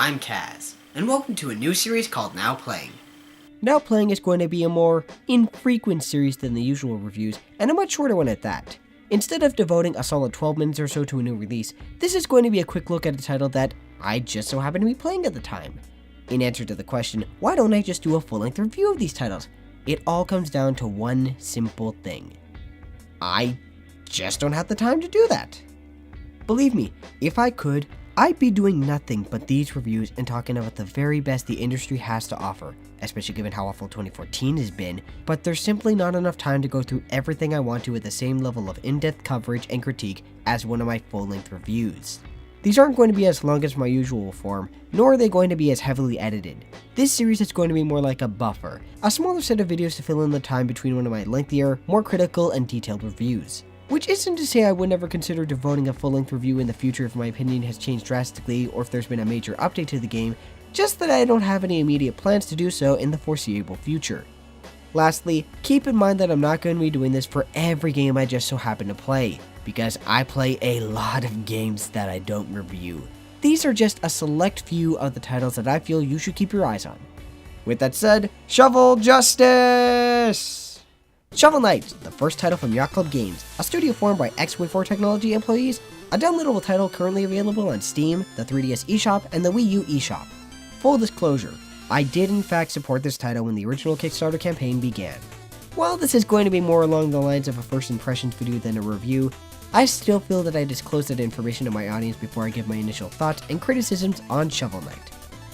I'm Kaz, and welcome to a new series called Now Playing. Now Playing is going to be a more infrequent series than the usual reviews, and a much shorter one at that. Instead of devoting a solid 12 minutes or so to a new release, this is going to be a quick look at a title that I just so happen to be playing at the time. In answer to the question, why don't I just do a full-length review of these titles? It all comes down to one simple thing. I just don't have the time to do that. Believe me, if I could, I'd be doing nothing but these reviews and talking about the very best the industry has to offer, especially given how awful 2014 has been, but there's simply not enough time to go through everything I want to with the same level of in-depth coverage and critique as one of my full-length reviews. These aren't going to be as long as my usual form, nor are they going to be as heavily edited. This series is going to be more like a buffer, a smaller set of videos to fill in the time between one of my lengthier, more critical, and detailed reviews. Which isn't to say I would never consider devoting a full-length review in the future if my opinion has changed drastically or if there's been a major update to the game, just that I don't have any immediate plans to do so in the foreseeable future. Lastly, keep in mind that I'm not going to be doing this for every game I just so happen to play, because I play a lot of games that I don't review. These are just a select few of the titles that I feel you should keep your eyes on. With that said, Shovel Justice! Shovel Knight, the first title from Yacht Club Games, a studio formed by ex-Wayforward technology employees, a downloadable title currently available on Steam, the 3DS eShop, and the Wii U eShop. Full disclosure, I did in fact support this title when the original Kickstarter campaign began. While this is going to be more along the lines of a first impressions video than a review, I still feel that I disclose that information to my audience before I give my initial thoughts and criticisms on Shovel Knight.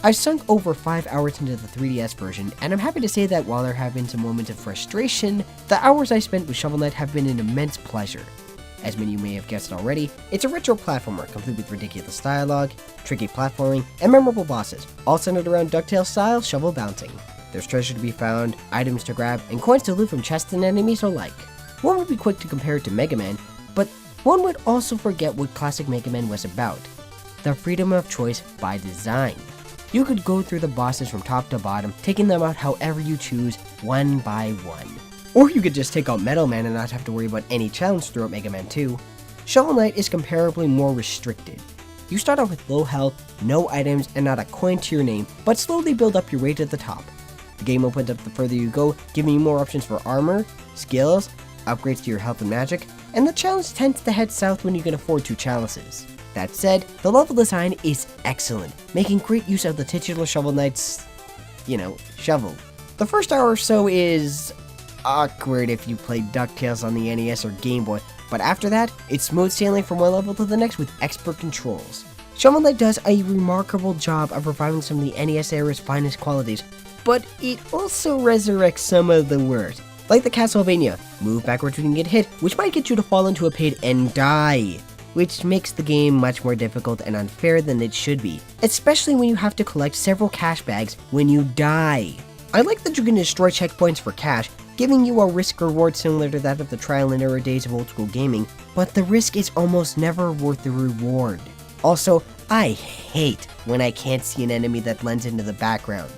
I've sunk over 5 hours into the 3DS version, and I'm happy to say that while there have been some moments of frustration, the hours I spent with Shovel Knight have been an immense pleasure. As many of you may have guessed already, it's a retro platformer complete with ridiculous dialogue, tricky platforming, and memorable bosses, all centered around DuckTales-style shovel bouncing. There's treasure to be found, items to grab, and coins to loot from chests and enemies alike. One would be quick to compare it to Mega Man, but one would also forget what classic Mega Man was about: the freedom of choice by design. You could go through the bosses from top to bottom, taking them out however you choose, one by one. Or you could just take out Metal Man and not have to worry about any challenge throughout Mega Man 2. Shovel Knight is comparably more restricted. You start off with low health, no items, and not a coin to your name, but slowly build up your way to the top. The game opens up the further you go, giving you more options for armor, skills, upgrades to your health and magic, and the challenge tends to head south when you can afford 2 chalices. That said, the level design is excellent, making great use of the titular Shovel Knight's, shovel. The first hour or so is awkward if you played DuckTales on the NES or Game Boy, but after that, it's smooth sailing from one level to the next with expert controls. Shovel Knight does a remarkable job of reviving some of the NES era's finest qualities, but it also resurrects some of the worst. Like the Castlevania, move backwards when you get hit, which might get you to fall into a pit and die, which makes the game much more difficult and unfair than it should be, especially when you have to collect several cash bags when you die. I like that you can destroy checkpoints for cash, giving you a risk reward similar to that of the trial and error days of old school gaming, but the risk is almost never worth the reward. Also, I hate when I can't see an enemy that blends into the background.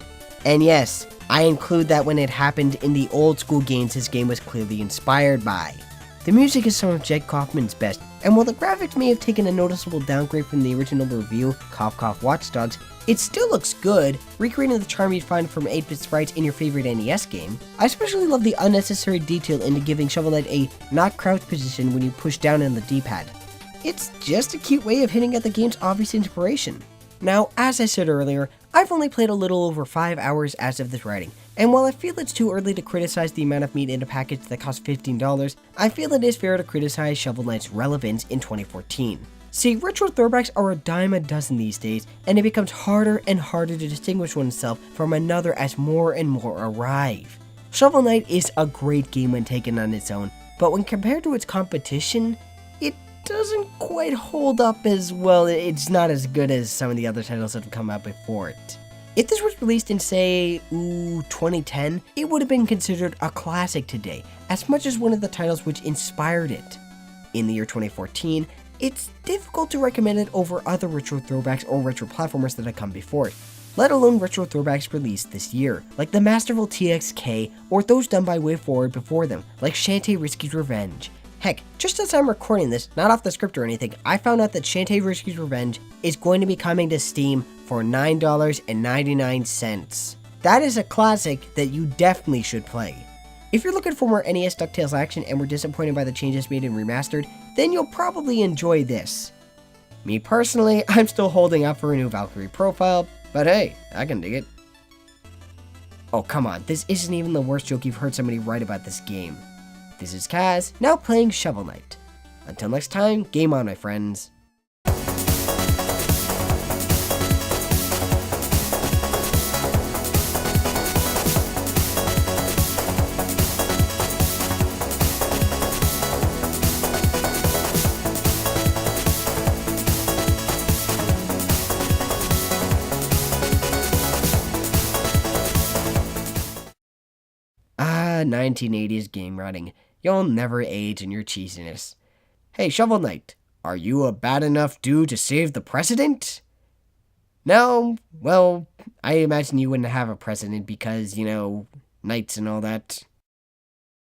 And yes, I include that when it happened in the old school games this game was clearly inspired by. The music is some of Jed Kaufman's best, and while the graphics may have taken a noticeable downgrade from the original review, Cough Cough Watch Dogs, it still looks good, recreating the charm you'd find from 8-bit sprites in your favorite NES game. I especially love the unnecessary detail into giving Shovel Knight a not crouch position when you push down on the D-pad. It's just a cute way of hinting at the game's obvious inspiration. Now, as I said earlier, I've only played a little over 5 hours as of this writing, and while I feel it's too early to criticize the amount of meat in a package that costs $15, I feel it is fair to criticize Shovel Knight's relevance in 2014. See, retro throwbacks are a dime a dozen these days, and it becomes harder and harder to distinguish oneself from another as more and more arrive. Shovel Knight is a great game when taken on its own, but when compared to its competition, it doesn't quite hold up as well. It's not as good as some of the other titles that have come out before it. If this was released in, say, 2010, it would have been considered a classic today, as much as one of the titles which inspired it. In the year 2014, it's difficult to recommend it over other retro throwbacks or retro platformers that have come before it, let alone retro throwbacks released this year, like the Masterful TXK or those done by Wayforward before them, like Shantae Risky's Revenge. Heck, just as I'm recording this, not off the script or anything, I found out that Shantae Risky's Revenge is going to be coming to Steam for $9.99. That is a classic that you definitely should play. If you're looking for more NES DuckTales action and were disappointed by the changes made in Remastered, then you'll probably enjoy this. Me personally, I'm still holding out for a new Valkyrie profile, but hey, I can dig it. Oh come on, this isn't even the worst joke you've heard somebody write about this game. This is Kaz, now playing Shovel Knight. Until next time, game on my friends. Ah, 1980s game writing. You'll never age in your cheesiness. Hey, Shovel Knight, are you a bad enough dude to save the president? No? Well, I imagine you wouldn't have a president because, knights and all that.